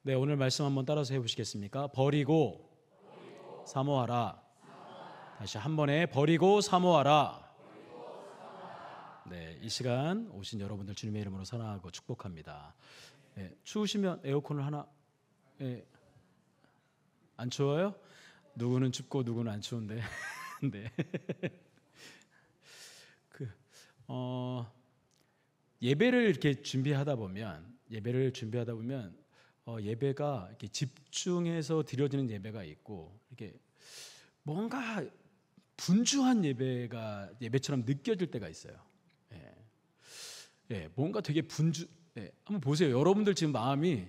네, 오늘 말씀 한번 따라서 해보시겠습니까? 버리고 사모하라. 다시 한 번에 버리고 사모하라. 네, 이 시간 오신 여러분들 주님의 이름으로 사랑하고 축복합니다. 네, 추우시면 에어컨을 하나. 네, 안 추워요? 누구는 춥고 누구는 안 추운데. 네. 예배를 이렇게 준비하다 보면 예배가 이렇게 집중해서 드려지는 예배가 있고, 이렇게 뭔가 분주한 예배처럼 느껴질 때가 있어요. 뭔가 되게 한번 보세요. 여러분들 지금 마음이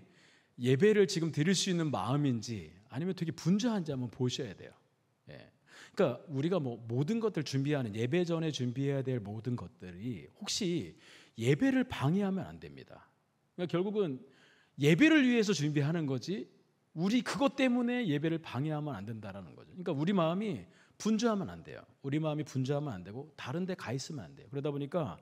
예배를 지금 드릴 수 있는 마음인지 아니면 되게 분주한지 한번 보셔야 돼요. 그러니까 우리가 모든 것들 준비하는, 예배 전에 준비해야 될 모든 것들이 혹시 예배를 방해하면 안 됩니다. 그러니까 결국은 예배를 위해서 준비하는 거지, 우리 그것 때문에 예배를 방해하면 안 된다라는 거죠. 그러니까 우리 마음이 분주하면 안 돼요. 우리 마음이 분주하면 안 되고 다른 데 가 있으면 안 돼요. 그러다 보니까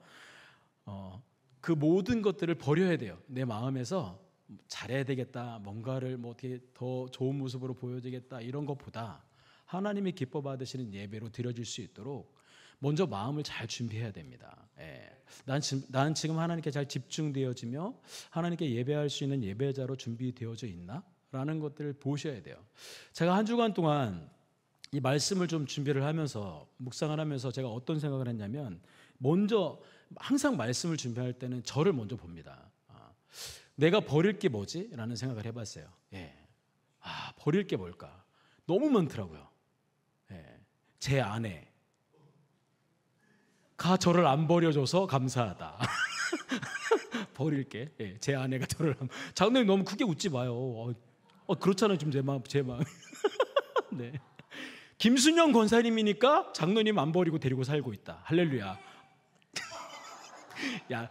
그 모든 것들을 버려야 돼요. 내 마음에서 잘해야 되겠다, 뭔가를 어떻게 더 좋은 모습으로 보여주겠다, 이런 것보다 하나님이 기뻐 받으시는 예배로 드려질 수 있도록 먼저 마음을 잘 준비해야 됩니다. 난 지금 하나님께 잘 집중되어지며 하나님께 예배할 수 있는 예배자로 준비되어져 있나? 라는 것들을 보셔야 돼요. 제가 한 주간 동안 이 말씀을 좀 준비를 하면서, 묵상을 하면서 제가 어떤 생각을 했냐면, 먼저 항상 말씀을 준비할 때는 저를 먼저 봅니다. 내가 버릴 게 뭐지? 라는 생각을 해봤어요. 버릴 게 뭘까? 너무 많더라고요. 제 아내가 저를 안 버려줘서 감사하다. 버릴 게, 제 아내가 저를 장로님 너무 크게 웃지 마요. 그렇잖아요. 좀 제 마음. 네. 김순영 권사님이니까 장로님 안 버리고 데리고 살고 있다. 할렐루야. 야,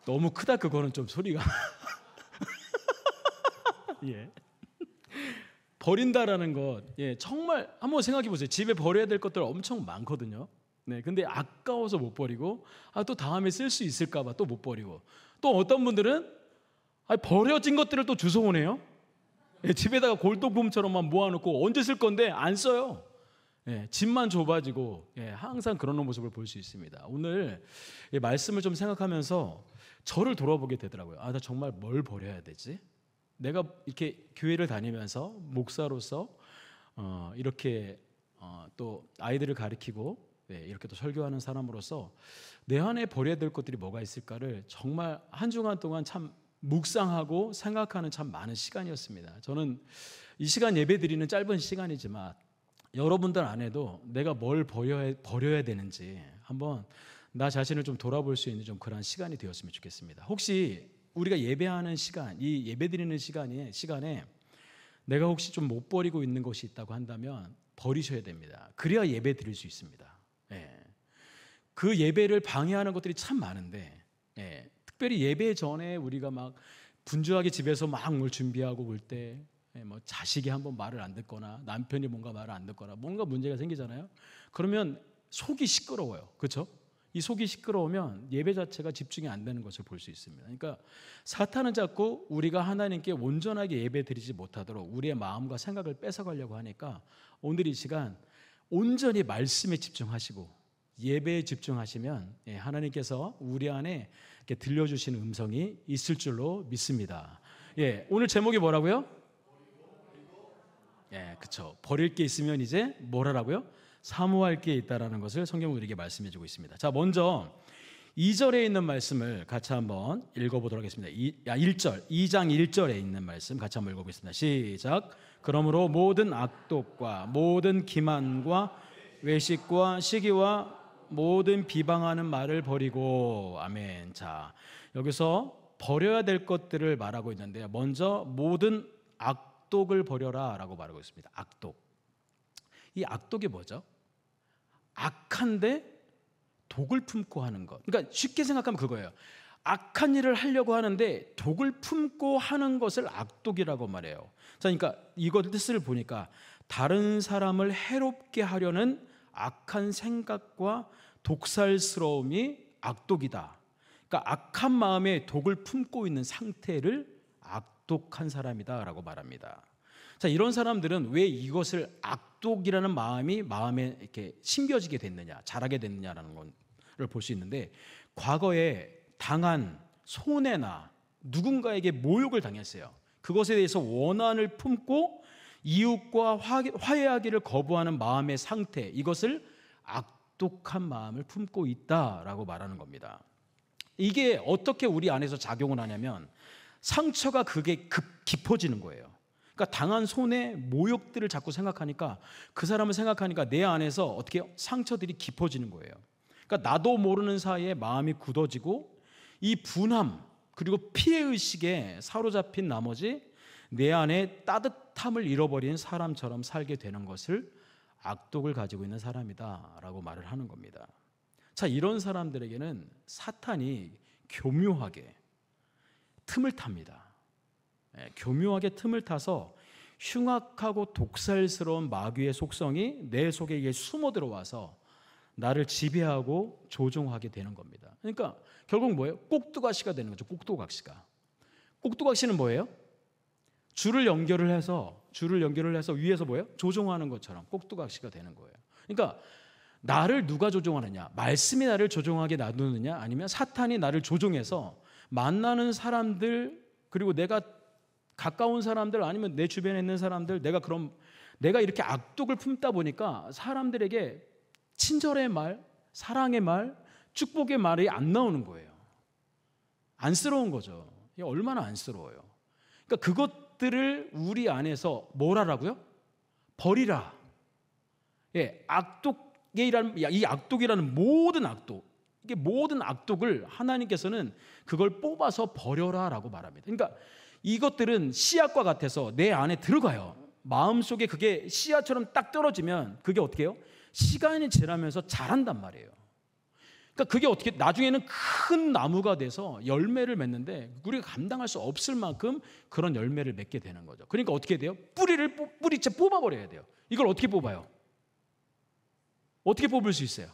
너무 크다. 그거는 좀 소리가. 버린다라는 것, 정말 한번 생각해 보세요. 집에 버려야 될 것들 엄청 많거든요. 근데 아까워서 못 버리고, 또 다음에 쓸 수 있을까봐 또 못 버리고, 또 어떤 분들은 버려진 것들을 또 주워오네요. 집에다가 골동품처럼만 모아놓고 언제 쓸 건데 안 써요. 집만 좁아지고, 항상 그런 모습을 볼 수 있습니다. 오늘 말씀을 좀 생각하면서 저를 돌아보게 되더라고요. 나 정말 뭘 버려야 되지? 내가 이렇게 교회를 다니면서 목사로서 이렇게 또 아이들을 가르치고 이렇게 또 설교하는 사람으로서 내 안에 버려야 될 것들이 뭐가 있을까를 정말 한 주간 동안 참 묵상하고 생각하는 참 많은 시간이었습니다. 저는 이 시간 예배 드리는 짧은 시간이지만 여러분들 안에도 내가 뭘 버려야 되는지 한번 나 자신을 좀 돌아볼 수 있는 좀 그런 시간이 되었으면 좋겠습니다. 혹시 우리가 예배하는 시간, 이 예배 드리는 시간에 내가 혹시 좀 못 버리고 있는 것이 있다고 한다면 버리셔야 됩니다. 그래야 예배 드릴 수 있습니다. 그 예배를 방해하는 것들이 참 많은데, 특별히 예배 전에 우리가 막 분주하게 집에서 막 뭘 준비하고 올 때, 자식이 한번 말을 안 듣거나 남편이 뭔가 말을 안 듣거나 뭔가 문제가 생기잖아요. 그러면 속이 시끄러워요. 그렇죠? 이 속이 시끄러우면 예배 자체가 집중이 안 되는 것을 볼 수 있습니다. 그러니까 사탄은 자꾸 우리가 하나님께 온전하게 예배 드리지 못하도록 우리의 마음과 생각을 뺏어가려고 하니까 오늘 이 시간 온전히 말씀에 집중하시고 예배에 집중하시면 하나님께서 우리 안에 이렇게 들려주시는 음성이 있을 줄로 믿습니다. 오늘 제목이 뭐라고요? 그렇죠. 버릴 게 있으면 이제 뭘 하라고요? 사모할 게 있다라는 것을 성경은 우리에게 말씀해 주고 있습니다. 자, 먼저 2절에 있는 말씀을 같이 한번 읽어보도록 하겠습니다. 1절, 2장 1절에 있는 말씀 같이 한번 읽어보겠습니다. 시작. 그러므로 모든 악독과 모든 기만과 외식과 시기와 모든 비방하는 말을 버리고. 아멘. 자, 여기서 버려야 될 것들을 말하고 있는데요. 먼저 모든 악독을 버려라 라고 말하고 있습니다. 악독. 이 악독이 뭐죠? 악한데 독을 품고 하는 것. 그러니까 쉽게 생각하면 그거예요. 악한 일을 하려고 하는데 독을 품고 하는 것을 악독이라고 말해요. 자, 그러니까 이것 뜻을 보니까 다른 사람을 해롭게 하려는 악한 생각과 독살스러움이 악독이다. 그러니까 악한 마음에 독을 품고 있는 상태를 악독한 사람이다라고 말합니다. 자, 이런 사람들은 왜 이것을 악독이라는 마음에 이렇게 심겨지게 됐느냐, 자라게 됐느냐라는 걸 볼 수 있는데, 과거에 당한 손해나 누군가에게 모욕을 당했어요. 그것에 대해서 원한을 품고 이웃과 화해하기를 거부하는 마음의 상태, 이것을 악독한 마음을 품고 있다라고 말하는 겁니다. 이게 어떻게 우리 안에서 작용을 하냐면 상처가 그게 깊어지는 거예요. 그러니까 당한 손해, 모욕들을 자꾸 생각하니까, 그 사람을 생각하니까 내 안에서 어떻게 상처들이 깊어지는 거예요. 그러니까 나도 모르는 사이에 마음이 굳어지고 이 분함 그리고 피해의식에 사로잡힌 나머지 내 안에 따뜻함을 잃어버린 사람처럼 살게 되는 것을 악독을 가지고 있는 사람이다라고 말을 하는 겁니다. 자, 이런 사람들에게는 사탄이 교묘하게 틈을 탑니다. 교묘하게 틈을 타서 흉악하고 독살스러운 마귀의 속성이 내 속에 숨어 들어와서 나를 지배하고 조종하게 되는 겁니다. 그러니까 결국 뭐예요? 꼭두각시가 되는 거죠. 꼭두각시가. 꼭두각시는 뭐예요? 줄을 연결을 해서 위에서 뭐예요? 조종하는 것처럼 꼭두각시가 되는 거예요. 그러니까 나를 누가 조종하느냐? 말씀이 나를 조종하게 놔두느냐? 아니면 사탄이 나를 조종해서 만나는 사람들, 그리고 내가 가까운 사람들, 아니면 내 주변에 있는 사람들, 내가 이렇게 악독을 품다 보니까 사람들에게 친절의 말, 사랑의 말, 축복의 말이 안 나오는 거예요. 안쓰러운 거죠. 이게 얼마나 안쓰러워요. 그러니까 그것들을 우리 안에서 뭘 하라고요? 버리라. 이 악독이라는 모든 악독, 이게 모든 악독을 하나님께서는 그걸 뽑아서 버려라라고 말합니다. 그러니까 이것들은 씨앗과 같아서 내 안에 들어가요. 마음속에 그게 씨앗처럼 딱 떨어지면 그게 어떻게 해요? 시간이 지나면서 자란단 말이에요. 그러니까 그게 어떻게 나중에는 큰 나무가 돼서 열매를 맺는데 우리가 감당할 수 없을 만큼 그런 열매를 맺게 되는 거죠. 그러니까 어떻게 돼요? 뿌리채 뽑아버려야 돼요. 이걸 어떻게 뽑아요? 어떻게 뽑을 수 있어요?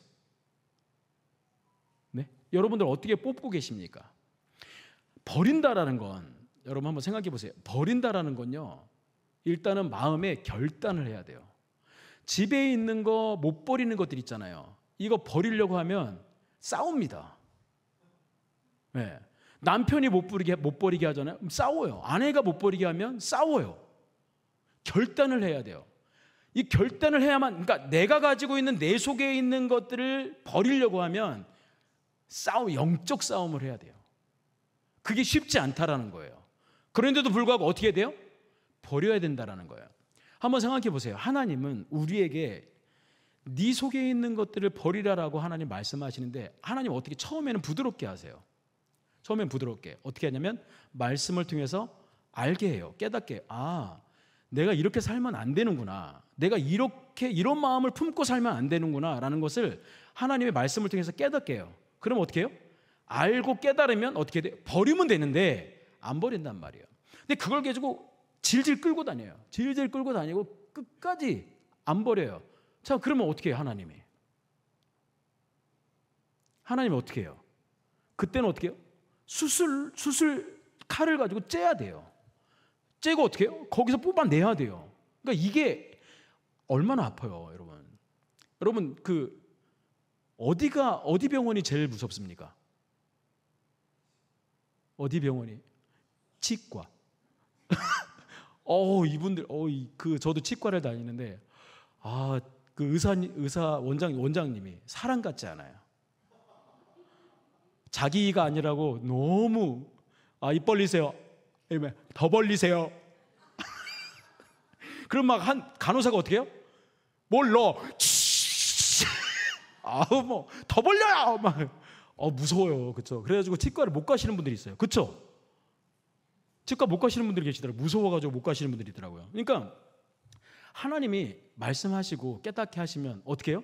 네? 여러분들 어떻게 뽑고 계십니까? 버린다라는 건, 여러분 한번 생각해 보세요. 버린다라는 건요, 일단은 마음에 결단을 해야 돼요. 집에 있는 거 못 버리는 것들 있잖아요. 이거 버리려고 하면 싸웁니다. 네. 남편이 못 버리게 하잖아요. 싸워요. 아내가 못 버리게 하면 싸워요. 결단을 해야 돼요. 이 결단을 해야만, 그러니까 내가 가지고 있는 내 속에 있는 것들을 버리려고 하면 영적 싸움을 해야 돼요. 그게 쉽지 않다라는 거예요. 그런데도 불구하고 어떻게 돼요? 버려야 된다라는 거예요. 한번 생각해 보세요. 하나님은 우리에게 네 속에 있는 것들을 버리라라고 하나님 말씀하시는데, 하나님 어떻게 처음에는 부드럽게 하세요. 처음엔 부드럽게 어떻게 하냐면 말씀을 통해서 알게 해요. 깨닫게 해요. 아, 내가 이렇게 살면 안 되는구나, 내가 이런 마음을 품고 살면 안 되는구나 라는 것을 하나님의 말씀을 통해서 깨닫게 해요. 그럼 어떻게 해요? 알고 깨달으면 어떻게 돼요? 버리면 되는데 안 버린단 말이에요. 근데 그걸 가지고 질질 끌고 다녀요. 질질 끌고 다니고 끝까지 안 버려요. 자, 그러면 어떻게 해요? 하나님이 어떻게 해요? 그때는 어떻게 해요? 수술 칼을 가지고 째야 돼요. 째고 어떻게 해요? 거기서 뽑아내야 돼요. 그러니까 이게 얼마나 아파요, 여러분. 여러분, 어디 병원이 제일 무섭습니까? 어디 병원이? 치과. 이분들, 저도 치과를 다니는데, 그 의사 원장님이 사람 같지 않아요. 자기가 아니라고 너무, 입 벌리세요. 더 벌리세요. 그럼 막 간호사가 어떻게 해요? 뭘 넣어? 더 벌려요. 무서워요. 그렇죠? 그래가지고 치과를 못 가시는 분들이 있어요. 그렇죠? 치과 못 가시는 분들이 계시더라고요. 무서워가지고 못 가시는 분들이 있더라고요. 그러니까 하나님이 말씀하시고 깨닫게 하시면 어떻게 해요?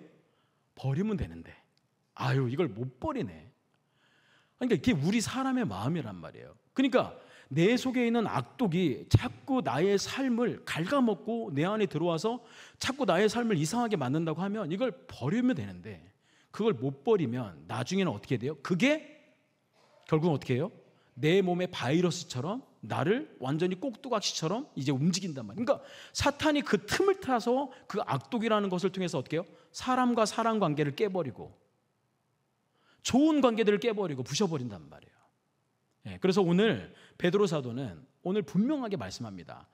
버리면 되는데, 이걸 못 버리네. 그러니까 이게 우리 사람의 마음이란 말이에요. 그러니까 내 속에 있는 악독이 자꾸 나의 삶을 갉아먹고 내 안에 들어와서 자꾸 나의 삶을 이상하게 만든다고 하면 이걸 버리면 되는데, 그걸 못 버리면 나중에는 어떻게 돼요? 그게 결국은 어떻게 해요? 내 몸의 바이러스처럼 나를 완전히 꼭두각시처럼 이제 움직인단 말이에요. 그러니까 사탄이 그 틈을 타서 그 악독이라는 것을 통해서 어떻게 해요? 사람과 사람 관계를 깨버리고 좋은 관계들을 깨버리고 부셔버린단 말이에요. 그래서 오늘 베드로 사도는 오늘 분명하게 말씀합니다.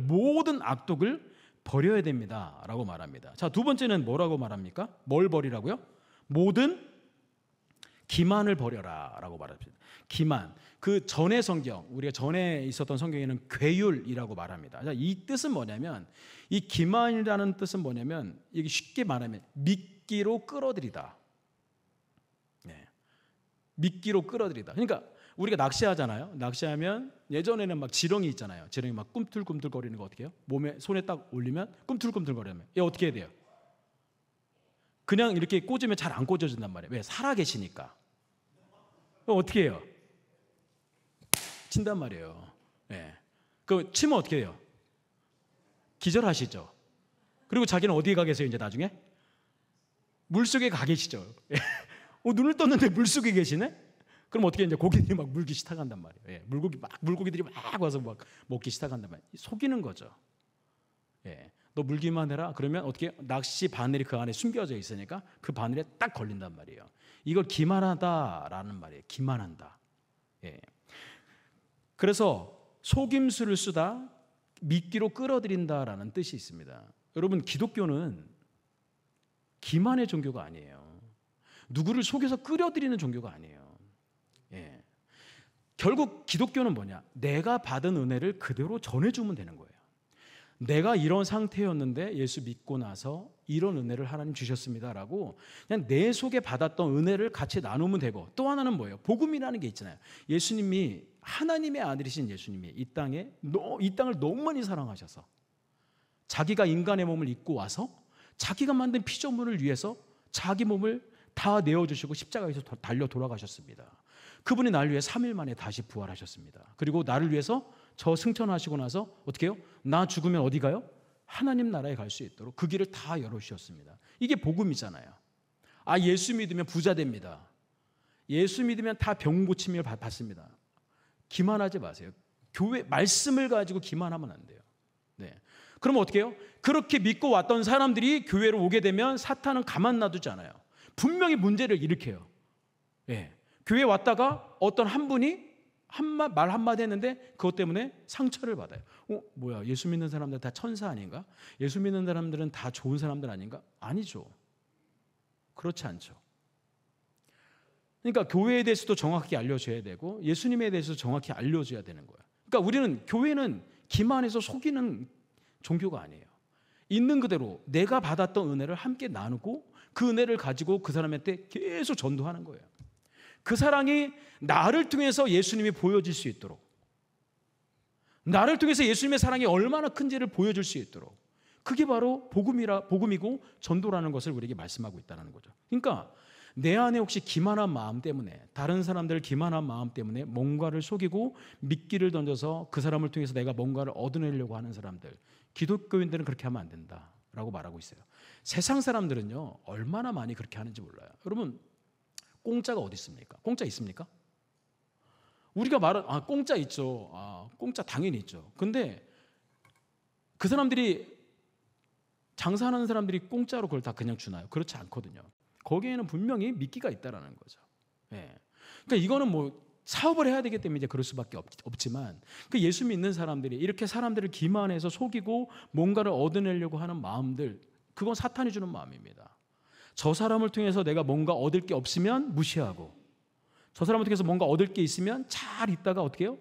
모든 악독을 버려야 됩니다 라고 말합니다. 자, 두 번째는 뭐라고 말합니까? 뭘 버리라고요? 모든 기만을 버려라 라고 말합니다. 기만, 그 전의 성경, 우리가 전에 있었던 성경에는 괴율이라고 말합니다. 자, 이 뜻은 뭐냐면, 이 기만이라는 뜻은 뭐냐면, 이게 쉽게 말하면 미끼로 끌어들이다. 미끼로 끌어들이다. 그러니까 우리가 낚시하잖아요. 낚시하면 예전에는 막 지렁이 있잖아요. 지렁이 막 꿈틀꿈틀거리는 거 어떻게 해요? 몸에 손에 딱 올리면 꿈틀꿈틀거리면 얘 어떻게 해야 돼요? 그냥 이렇게 꽂으면 잘 안 꽂아진단 말이에요. 왜? 살아 계시니까. 그럼 어떻게 해요? 친단 말이에요. 그 치면 어떻게 해요? 기절하시죠. 그리고 자기는 어디에 가 계세요? 이제 나중에 물속에 가 계시죠. 눈을 떴는데 물속에 계시네? 그럼 어떻게 이제 고기들이 막 물기 시작한단 말이에요. 물고기들이 막 와서 막 먹기 시작한단 말이에요. 속이는 거죠. 너 물기만 해라. 그러면 어떻게 낚시 바늘이 그 안에 숨겨져 있으니까 그 바늘에 딱 걸린단 말이에요. 이걸 기만하다라는 말이에요. 기만한다. 그래서 속임수를 쓰다, 미끼로 끌어들인다라는 뜻이 있습니다. 여러분, 기독교는 기만의 종교가 아니에요. 누구를 속여서 끌어들이는 종교가 아니에요. 결국 기독교는 뭐냐? 내가 받은 은혜를 그대로 전해주면 되는 거예요. 내가 이런 상태였는데 예수 믿고 나서 이런 은혜를 하나님 주셨습니다라고 그냥 내 속에 받았던 은혜를 같이 나누면 되고, 또 하나는 뭐예요? 복음이라는 게 있잖아요. 예수님이, 하나님의 아들이신 예수님이 이 땅을 너무 많이 사랑하셔서 자기가 인간의 몸을 입고 와서 자기가 만든 피조물을 위해서 자기 몸을 다 내어주시고 십자가에서 달려 돌아가셨습니다. 그분이 나를 위해 3일 만에 다시 부활하셨습니다. 그리고 나를 위해서 저 승천하시고 나서 어떻게 해요? 나 죽으면 어디 가요? 하나님 나라에 갈 수 있도록 그 길을 다 열어주셨습니다. 이게 복음이잖아요. 예수 믿으면 부자 됩니다. 예수 믿으면 다 병 고침을 받습니다. 기만하지 마세요. 교회 말씀을 가지고 기만하면 안 돼요. 그럼 어떻게 해요? 그렇게 믿고 왔던 사람들이 교회로 오게 되면 사탄은 가만 놔두지 않아요. 분명히 문제를 일으켜요. 교회에 왔다가 어떤 한 분이 말 한마디 했는데 그것 때문에 상처를 받아요. 뭐야, 예수 믿는 사람들 다 천사 아닌가? 예수 믿는 사람들은 다 좋은 사람들 아닌가? 아니죠. 그렇지 않죠. 그러니까 교회에 대해서도 정확히 알려줘야 되고 예수님에 대해서도 정확히 알려줘야 되는 거예요. 그러니까 교회는 기만해서 속이는 종교가 아니에요. 있는 그대로 내가 받았던 은혜를 함께 나누고 그 은혜를 가지고 그 사람한테 계속 전도하는 거예요. 그 사랑이 나를 통해서 예수님이 보여질 수 있도록, 나를 통해서 예수님의 사랑이 얼마나 큰지를 보여줄 수 있도록, 그게 바로 복음이고 전도라는 것을 우리에게 말씀하고 있다는 거죠. 그러니까 내 안에 혹시 기만한 마음 때문에, 다른 사람들을 기만한 마음 때문에 뭔가를 속이고 미끼를 던져서 그 사람을 통해서 내가 뭔가를 얻어내려고 하는 사람들, 기독교인들은 그렇게 하면 안 된다라고 말하고 있어요. 세상 사람들은요, 얼마나 많이 그렇게 하는지 몰라요. 여러분, 공짜가 어디 있습니까? 공짜 있습니까? 우리가 공짜 있죠. 공짜 당연히 있죠. 근데 그 사람들이, 장사하는 사람들이 공짜로 그걸 다 그냥 주나요? 그렇지 않거든요. 거기에는 분명히 미끼가 있다라는 거죠. 그러니까 이거는 뭐 사업을 해야 되기 때문에 이제 그럴 수밖에 없지만, 그 예수 믿는 사람들이 이렇게 사람들을 기만해서 속이고 뭔가를 얻어내려고 하는 마음들, 그건 사탄이 주는 마음입니다. 저 사람을 통해서 내가 뭔가 얻을 게 없으면 무시하고, 저 사람을 통해서 뭔가 얻을 게 있으면 잘 있다가 어떻게 해요?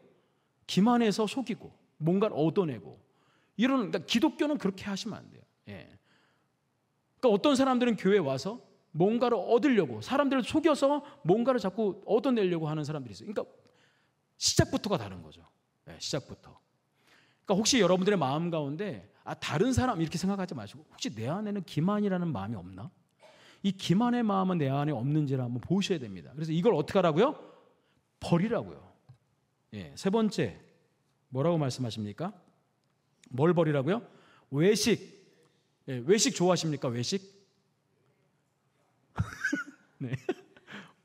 기만해서 속이고 뭔가를 얻어내고 이런. 그러니까 기독교는 그렇게 하시면 안 돼요. 그러니까 어떤 사람들은 교회에 와서 뭔가를 얻으려고, 사람들을 속여서 뭔가를 자꾸 얻어내려고 하는 사람들이 있어요. 그러니까 시작부터가 다른 거죠. 시작부터. 그러니까 혹시 여러분들의 마음 가운데 다른 사람 이렇게 생각하지 마시고, 혹시 내 안에는 기만이라는 마음이 없나? 이 기만의 마음은 내 안에 없는지를 한번 보셔야 됩니다. 그래서 이걸 어떻게 하라고요? 버리라고요. 세 번째, 뭐라고 말씀하십니까? 뭘 버리라고요? 외식. 외식 좋아하십니까? 외식? 네.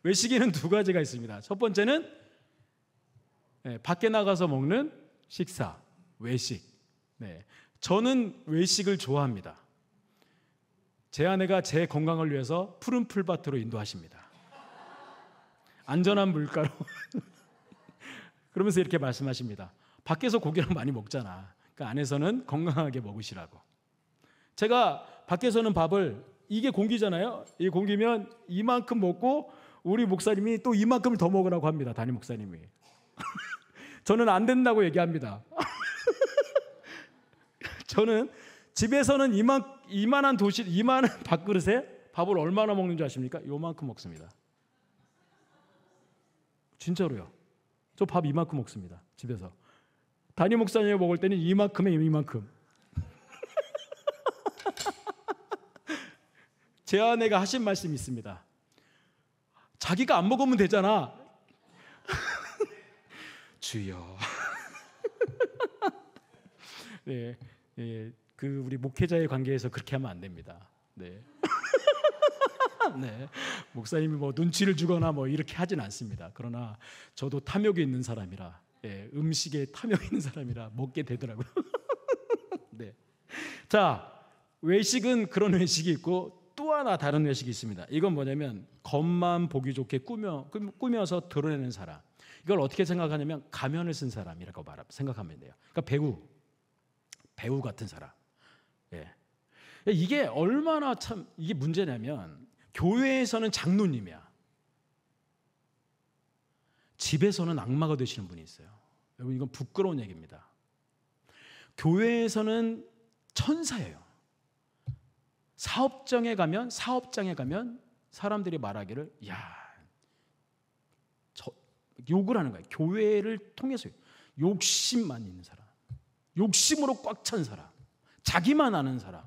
외식에는 두 가지가 있습니다. 첫 번째는 네, 밖에 나가서 먹는 식사, 외식. 네, 저는 외식을 좋아합니다. 제 아내가 제 건강을 위해서 푸른 풀밭으로 인도하십니다. 안전한 물가로. 그러면서 이렇게 말씀하십니다. 밖에서 고기를 많이 먹잖아. 그 안에서는 건강하게 먹으시라고. 제가 밖에서는 밥을, 이게 공기잖아요. 이 공기면 이만큼 먹고 우리 목사님이 또 이만큼을 더 먹으라고 합니다. 담임 목사님이. 저는 안 된다고 얘기합니다. 저는 집에서는 이만한 밥그릇에 밥을 얼마나 먹는 줄 아십니까? 요만큼 먹습니다. 진짜로요. 저 밥 이만큼 먹습니다. 집에서. 담임 목사님이 먹을 때는 이만큼에 이만큼. 제 아내가 하신 말씀이 있습니다. 자기가 안 먹으면 되잖아. 주여. 네, 네, 그 우리 목회자의 관계에서 그렇게 하면 안 됩니다. 네. 네, 목사님이 뭐 눈치를 주거나 뭐 이렇게 하진 않습니다. 그러나 저도 탐욕이 있는 사람이라, 예, 음식에 탐욕이 있는 사람이라 먹게 되더라고요. 네. 자, 외식은 그런 외식이 있고 또 하나 다른 외식이 있습니다. 이건 뭐냐면 겉만 보기 좋게 꾸며서 드러내는 사람. 이걸 어떻게 생각하냐면 가면을 쓴 사람이라고 생각하면 돼요. 그러니까 배우 같은 사람. 예. 이게 얼마나 참 이게 문제냐면 교회에서는 장로님이야. 집에서는 악마가 되시는 분이 있어요. 여러분 이건 부끄러운 얘기입니다. 교회에서는 천사예요. 사업장에 가면 사람들이 말하기를 욕을 하는 거예요. 교회를 통해서 욕심만 있는 사람, 욕심으로 꽉 찬 사람, 자기만 아는 사람.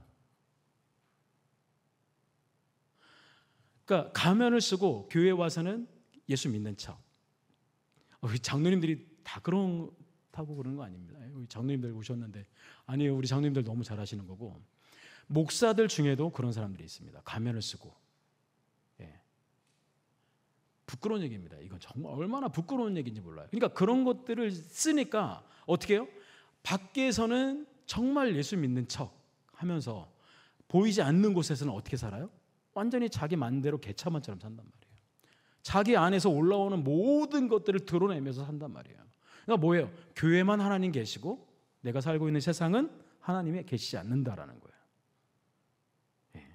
그러니까 가면을 쓰고 교회에 와서는 예수 믿는 척. 우리 장로님들이 다 그렇다고 그러는 거 아닙니다. 우리 장로님들 오셨는데 아니에요. 우리 장로님들 너무 잘하시는 거고 목사들 중에도 그런 사람들이 있습니다. 가면을 쓰고. 예. 부끄러운 얘기입니다. 이건 정말 얼마나 부끄러운 얘기인지 몰라요. 그러니까 그런 것들을 쓰니까 어떻게 해요? 밖에서는 정말 예수 믿는 척 하면서 보이지 않는 곳에서는 어떻게 살아요? 완전히 자기 맘대로 개차반처럼 산단 말이에요. 자기 안에서 올라오는 모든 것들을 드러내면서 산단 말이에요. 그러니까 뭐예요? 교회만 하나님 계시고 내가 살고 있는 세상은 하나님이 계시지 않는다라는 거예요. 예.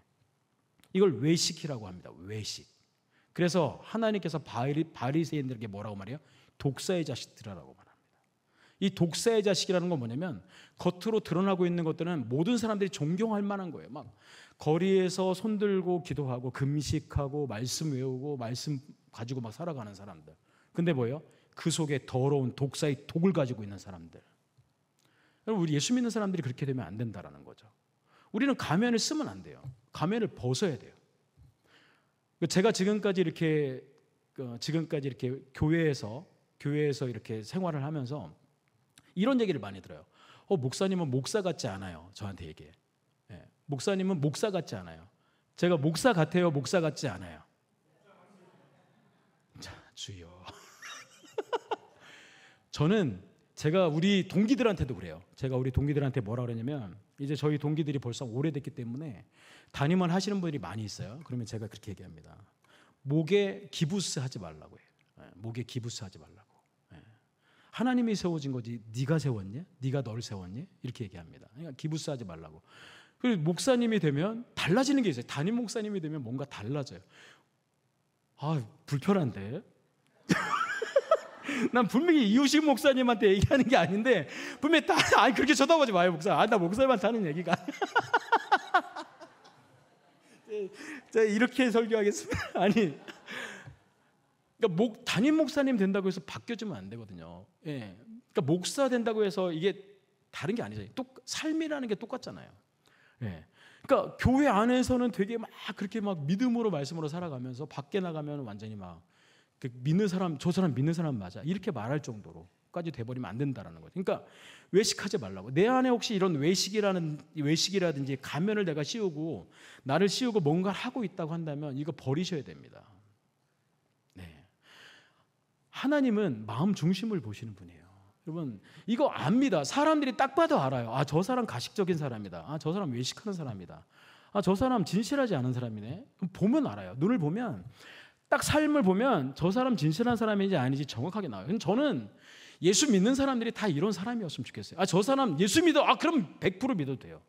이걸 외식이라고 합니다. 외식. 그래서 하나님께서 바리새인들에게 뭐라고 말해요? 독사의 자식들이라고 말합니다. 이 독사의 자식이라는 건 뭐냐면 겉으로 드러나고 있는 것들은 모든 사람들이 존경할 만한 거예요. 막 거리에서 손들고 기도하고 금식하고 말씀 외우고 말씀 가지고 막 살아가는 사람들. 근데 뭐예요? 그 속에 더러운 독사의 독을 가지고 있는 사람들. 여러분 우리 예수 믿는 사람들이 그렇게 되면 안 된다라는 거죠. 우리는 가면을 쓰면 안 돼요. 가면을 벗어야 돼요. 제가 지금까지 이렇게 교회에서 이렇게 생활을 하면서 이런 얘기를 많이 들어요. 목사님은 목사 같지 않아요. 저한테 얘기해. 예, 목사님은 목사 같지 않아요. 제가 목사 같아요. 목사 같지 않아요. 자, 주여. 저는 제가 우리 동기들한테도 그래요. 제가 우리 동기들한테 뭐라 그러냐면 이제 저희 동기들이 벌써 오래됐기 때문에 담임을 하시는 분들이 많이 있어요. 그러면 제가 그렇게 얘기합니다. 목에 기부스 하지 말라고 해요. 예, 목에 기부스 하지 말라고. 예. 하나님이 세워진 거지 네가 세웠니? 네가 널 세웠니? 이렇게 얘기합니다. 그러니까 기부스 하지 말라고. 그리고 목사님이 되면 달라지는 게 있어요. 담임 목사님이 되면 뭔가 달라져요. 불편한데? 난 분명히 이우식 목사님한테 얘기하는 게 아닌데 분명히 그렇게 쳐다보지 마요 목사. 나 목사님한테 하는 얘기가 제가 이렇게 설교하겠습니다. 아니 그러니까 담임 목사님 된다고 해서 바뀌어지면 안 되거든요. 예. 그러니까 목사 된다고 해서 이게 다른 게 아니잖아요. 삶이라는 게 똑같잖아요. 예. 그러니까 교회 안에서는 되게 막 그렇게 막 믿음으로 말씀으로 살아가면서 밖에 나가면 완전히 막 믿는 사람, 저 사람 믿는 사람 맞아 이렇게 말할 정도로까지 돼버리면 안 된다라는 거죠. 그러니까 외식하지 말라고. 내 안에 혹시 이런 외식이라든지 가면을 내가 씌우고 나를 씌우고 뭔가를 하고 있다고 한다면 이거 버리셔야 됩니다. 네. 하나님은 마음 중심을 보시는 분이에요. 여러분 이거 압니다. 사람들이 딱 봐도 알아요. 아, 저 사람 가식적인 사람이다. 아, 저 사람 외식하는 사람이다. 아, 저 사람 진실하지 않은 사람이네. 보면 알아요. 눈을 보면 딱 삶을 보면 저 사람 진실한 사람인지 아닌지 정확하게 나와요. 저는 예수 믿는 사람들이 다 이런 사람이었으면 좋겠어요. 아, 저 사람 예수 믿어. 아, 그럼 100% 믿어도 돼요.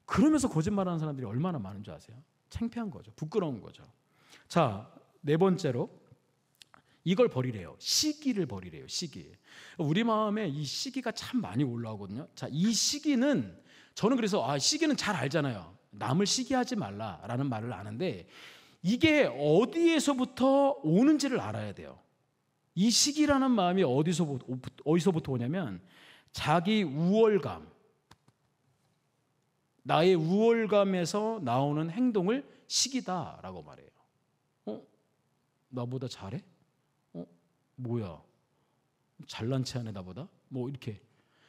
그러면서 거짓말하는 사람들이 얼마나 많은 줄 아세요? 창피한 거죠. 부끄러운 거죠. 자, 네 번째로 이걸 버리래요. 시기를 버리래요. 시기. 우리 마음에 이 시기가 참 많이 올라오거든요. 자, 이 시기는 저는 그래서 시기는 잘 알잖아요. 남을 시기하지 말라라는 말을 아는데 이게 어디에서부터 오는지를 알아야 돼요. 이 시기라는 마음이 어디서부터 오냐면 자기 우월감, 나의 우월감에서 나오는 행동을 시기다라고 말해요. 나보다 잘해? 뭐야? 잘난 체 하네 나보다? 뭐 이렇게.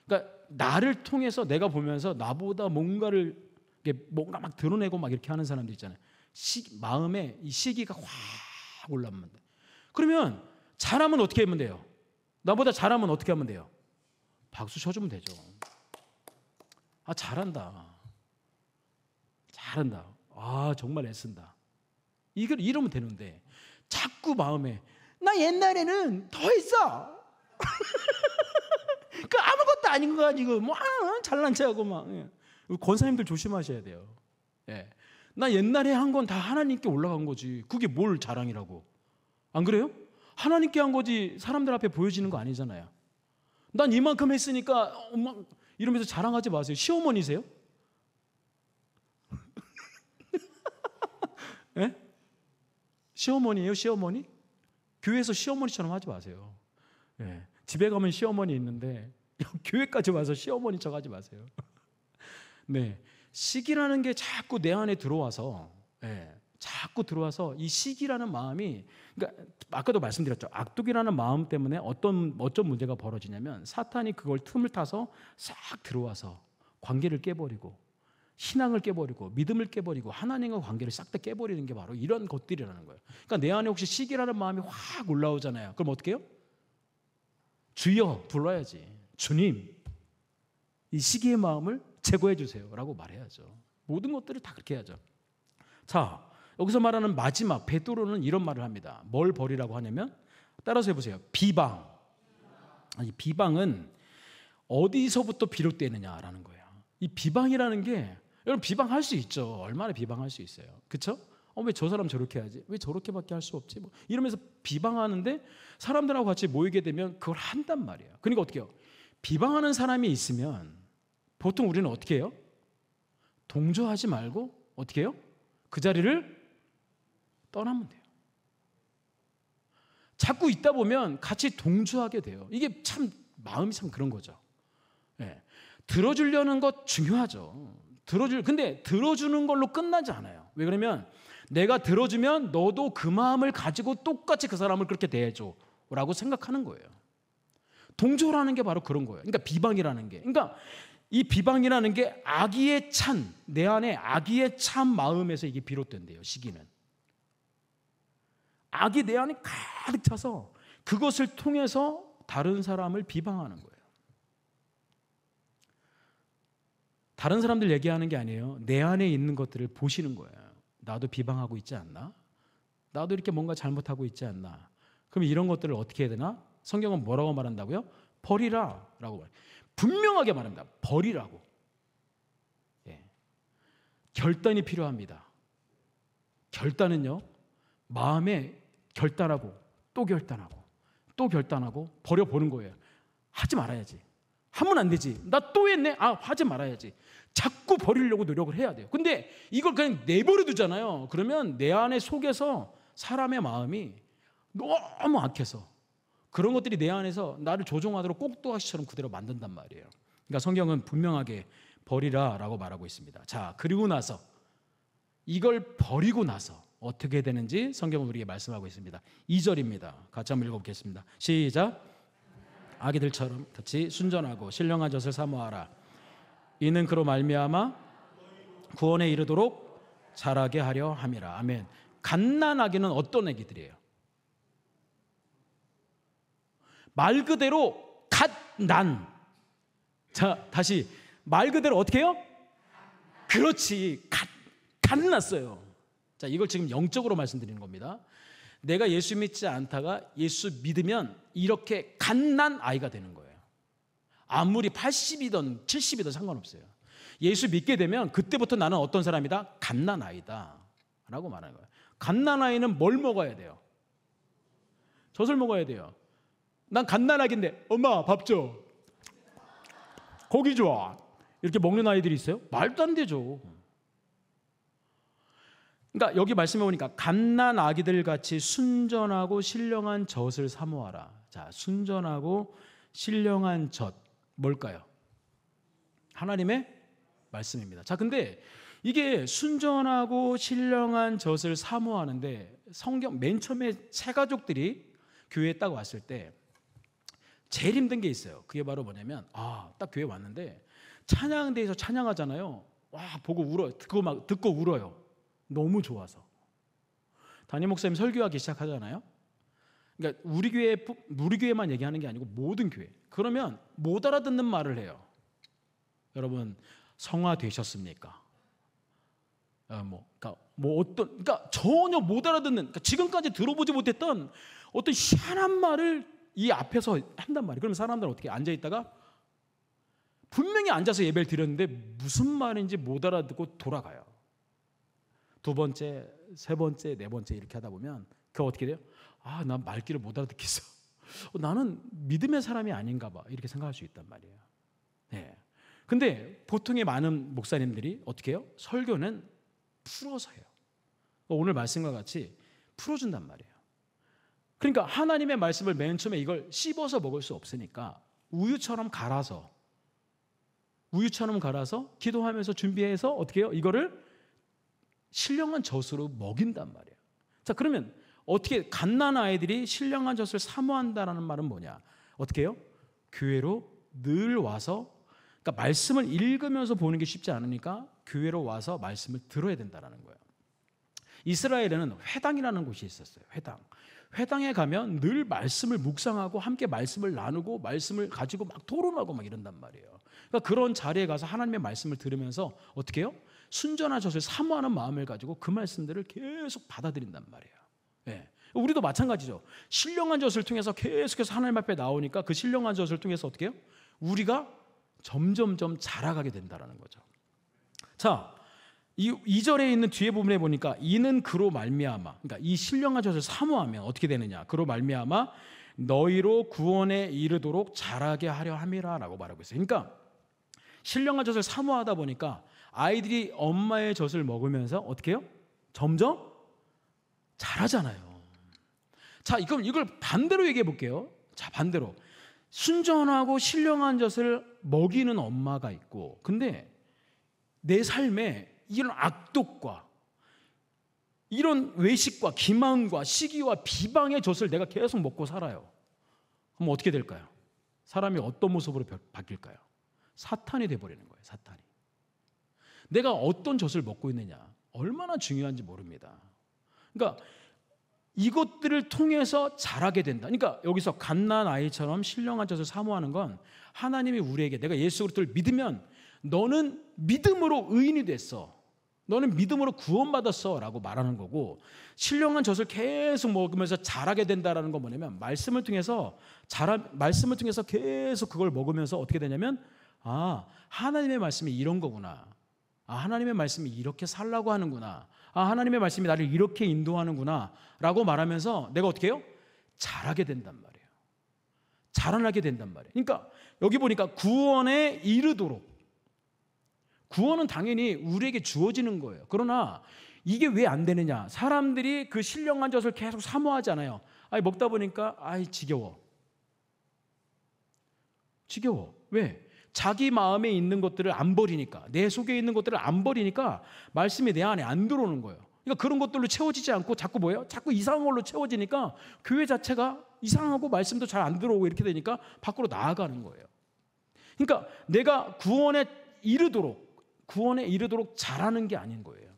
그러니까 나를 통해서 내가 보면서 나보다 뭔가 막 드러내고 막 이렇게 하는 사람들 있잖아요. 마음에 이 시기가 확 올라오면 돼. 그러면 잘하면 어떻게 하면 돼요? 나보다 잘하면 어떻게 하면 돼요? 박수 쳐주면 되죠. 아, 잘한다. 아, 정말 애쓴다. 이러면 되는데 자꾸 마음에 나 옛날에는 더 했어. 그 아무것도 아닌 거 가지고 뭐 잘난 체하고 막. 권사님들 조심하셔야 돼요. 예. 나 옛날에 한 건 다 하나님께 올라간 거지. 그게 뭘 자랑이라고. 안 그래요? 하나님께 한 거지 사람들 앞에 보여지는 거 아니잖아요. 난 이만큼 했으니까 엄마 이러면서 자랑하지 마세요. 시어머니세요? 예? 시어머니예요, 시어머니? 교회에서 시어머니처럼 하지 마세요. 예. 집에 가면 시어머니 있는데 교회까지 와서 시어머니 척 하지 마세요. 네, 시기라는 게 자꾸 내 안에 들어와서, 자꾸 들어와서 이 시기라는 마음이, 그러니까 아까도 말씀드렸죠. 악독이라는 마음 때문에 어떤 문제가 벌어지냐면 사탄이 그걸 틈을 타서 싹 들어와서 관계를 깨버리고 신앙을 깨버리고 믿음을 깨버리고 하나님과 관계를 싹 다 깨버리는 게 바로 이런 것들이라는 거예요. 그러니까 내 안에 혹시 시기라는 마음이 확 올라오잖아요. 그럼 어떻게 해요? 주여 불러야지. 주님, 이 시기의 마음을 제거해 주세요 라고 말해야죠. 모든 것들을 다 그렇게 해야죠. 자, 여기서 말하는 마지막 베드로는 이런 말을 합니다. 뭘 버리라고 하냐면 따라서 해보세요. 비방. 이 비방은 어디서부터 비롯되느냐라는 거예요. 이 비방이라는 게 여러분 비방할 수 있죠. 얼마나 비방할 수 있어요. 그렇죠? 왜 저 사람 저렇게 하지? 왜 저렇게밖에 할 수 없지? 뭐 이러면서 비방하는데 사람들하고 같이 모이게 되면 그걸 한단 말이에요. 그러니까 어떻게 해요? 비방하는 사람이 있으면 보통 우리는 어떻게 해요? 동조하지 말고 어떻게 해요? 그 자리를 떠나면 돼요. 자꾸 있다 보면 같이 동조하게 돼요. 이게 참 마음이 참 그런 거죠. 예. 들어주려는 것 중요하죠. 근데 들어주는 걸로 끝나지 않아요. 왜 그러면 내가 들어주면 너도 그 마음을 가지고 똑같이 그 사람을 그렇게 대해줘 라고 생각하는 거예요. 동조라는 게 바로 그런 거예요. 그러니까 비방이라는 게. 그러니까 이 비방이라는 게 악의에 찬, 내 안에 악의에 찬 마음에서 이게 비롯된대요. 시기는. 악이 내 안에 가득 차서 그것을 통해서 다른 사람을 비방하는 거예요. 다른 사람들 얘기하는 게 아니에요. 내 안에 있는 것들을 보시는 거예요. 나도 비방하고 있지 않나? 나도 이렇게 뭔가 잘못하고 있지 않나? 그럼 이런 것들을 어떻게 해야 되나? 성경은 뭐라고 말한다고요? 버리라 라고 말해요. 분명하게 말합니다. 버리라고. 예. 결단이 필요합니다. 결단은요, 마음에 결단하고 또 결단하고 또 결단하고 버려보는 거예요. 하지 말아야지. 하면 안 되지. 나 또 했네. 하지 말아야지. 자꾸 버리려고 노력을 해야 돼요. 근데 이걸 그냥 내버려 두잖아요. 그러면 내 안에 속에서 사람의 마음이 너무 악해서 그런 것들이 내 안에서 나를 조종하도록 꼭두가시처럼 그대로 만든단 말이에요. 그러니까 성경은 분명하게 버리라라고 말하고 있습니다. 자, 그리고 나서 이걸 버리고 나서 어떻게 되는지 성경은 우리에게 말씀하고 있습니다. 2절입니다. 같이 한번 읽어보겠습니다. 시작. 아기들처럼 같이 순전하고 신령한 젖을 사모하라. 이는 그로 말미암아 구원에 이르도록 자라게 하려 함이라. 아멘. 갓난아기는 어떤 아기들이에요? 말 그대로 갓난. 자, 다시 말 그대로 어떻게 해요? 그렇지, 갓났어요. 자, 이걸 지금 영적으로 말씀드리는 겁니다. 내가 예수 믿지 않다가 예수 믿으면 이렇게 갓난 아이가 되는 거예요. 아무리 80이든 70이든 상관없어요. 예수 믿게 되면 그때부터 나는 어떤 사람이다? 갓난 아이다 라고 말하는 거예요. 갓난 아이는 뭘 먹어야 돼요? 젖을 먹어야 돼요. 난 갓난아기인데 엄마 밥 줘, 고기 줘, 이렇게 먹는 아이들이 있어요? 말도 안 되죠. 그러니까 여기 말씀해 보니까 갓난 아기들 같이 순전하고 신령한 젖을 사모하라. 자, 순전하고 신령한 젖 뭘까요? 하나님의 말씀입니다. 자, 근데 이게 순전하고 신령한 젖을 사모하는데 성경 맨 처음에 새 가족들이 교회에 딱 왔을 때 제일 힘든 게 있어요. 그게 바로 뭐냐면 딱 교회 왔는데 찬양대에서 찬양하잖아요. 와, 보고 울어요. 듣고 울어요. 너무 좋아서. 담임 목사님 설교하기 시작하잖아요. 그러니까 우리 교회만 얘기하는 게 아니고 모든 교회. 그러면 못 알아듣는 말을 해요. 여러분 성화 되셨습니까? 그러니까 전혀 못 알아듣는, 그러니까 지금까지 들어보지 못했던 어떤 희한한 말을 이 앞에서 한단 말이에요. 그러면 사람들은 어떻게 앉아 있다가 분명히 앉아서 예배를 드렸는데 무슨 말인지 못 알아듣고 돌아가요. 두 번째, 세 번째, 네 번째 이렇게 하다 보면 그 어떻게 돼요? 난 말귀를 못 알아듣겠어. 나는 믿음의 사람이 아닌가 봐. 이렇게 생각할 수 있단 말이에요. 네. 근데 보통의 많은 목사님들이 어떻게 해요? 설교는 풀어서 해요. 오늘 말씀과 같이 풀어준단 말이에요. 그러니까 하나님의 말씀을 맨 처음에 이걸 씹어서 먹을 수 없으니까 우유처럼 갈아서 기도하면서 준비해서 어떻게 해요? 이거를 신령한 젖으로 먹인단 말이에요. 자, 그러면 어떻게 갓난 아이들이 신령한 젖을 사모한다는 말은 뭐냐? 어떻게 해요? 교회로 늘 와서, 그러니까 말씀을 읽으면서 보는 게 쉽지 않으니까 교회로 와서 말씀을 들어야 된다는 거예요. 이스라엘에는 회당이라는 곳이 있었어요. 회당에 가면 늘 말씀을 묵상하고 함께 말씀을 나누고 말씀을 가지고 막 토론하고 막 이런단 말이에요. 그러니까 그런 자리에 가서 하나님의 말씀을 들으면서 어떻게 해요? 순전한 젖을 사모하는 마음을 가지고 그 말씀들을 계속 받아들인단 말이에요. 네. 우리도 마찬가지죠. 신령한 젖을 통해서 계속해서 하나님 앞에 나오니까 그 신령한 젖을 통해서 어떻게 해요? 우리가 점점점 자라가게 된다는 거죠. 자, 이 2절에 있는 뒤에 부분에 보니까 이는 그로 말미암아, 그러니까 이 신령한 젖을 사모하면 어떻게 되느냐? 그로 말미암아 너희로 구원에 이르도록 자라게 하려 함이라라고 말하고 있어요. 그러니까 신령한 젖을 사모하다 보니까 아이들이 엄마의 젖을 먹으면서 어떻게 해요? 점점 자라잖아요. 자, 그럼 이걸 반대로 얘기해 볼게요. 자, 반대로 순전하고 신령한 젖을 먹이는 엄마가 있고, 근데 내 삶에 이런 악독과 이런 외식과 기만과 시기와 비방의 젖을 내가 계속 먹고 살아요. 그럼 어떻게 될까요? 사람이 어떤 모습으로 바뀔까요? 사탄이 돼버리는 거예요. 사탄이. 내가 어떤 젖을 먹고 있느냐 얼마나 중요한지 모릅니다. 그러니까 이것들을 통해서 자라게 된다. 그러니까 여기서 갓난 아이처럼 신령한 젖을 사모하는 건 하나님이 우리에게, 내가 예수 그리스도를 믿으면 너는 믿음으로 의인이 됐어, 너는 믿음으로 구원받았어 라고 말하는 거고, 신령한 젖을 계속 먹으면서 자라게 된다는 건 뭐냐면 말씀을 통해서 계속 그걸 먹으면서 어떻게 되냐면 하나님의 말씀이 이런 거구나, 하나님의 말씀이 이렇게 살라고 하는구나, 하나님의 말씀이 나를 이렇게 인도하는구나 라고 말하면서 내가 어떻게 해요? 자라게 된단 말이에요. 자라나게 된단 말이에요. 그러니까 여기 보니까 구원에 이르도록, 구원은 당연히 우리에게 주어지는 거예요. 그러나 이게 왜 안 되느냐? 사람들이 그 신령한 젖을 계속 사모하잖아요. 먹다 보니까 지겨워. 왜? 자기 마음에 있는 것들을 안 버리니까, 내 속에 있는 것들을 안 버리니까 말씀이 내 안에 안 들어오는 거예요. 그러니까 그런 것들로 채워지지 않고 자꾸 뭐예요? 자꾸 이상한 걸로 채워지니까 교회 자체가 이상하고 말씀도 잘 안 들어오고 이렇게 되니까 밖으로 나아가는 거예요. 그러니까 내가 구원에 이르도록 자라는 게 아닌 거예요.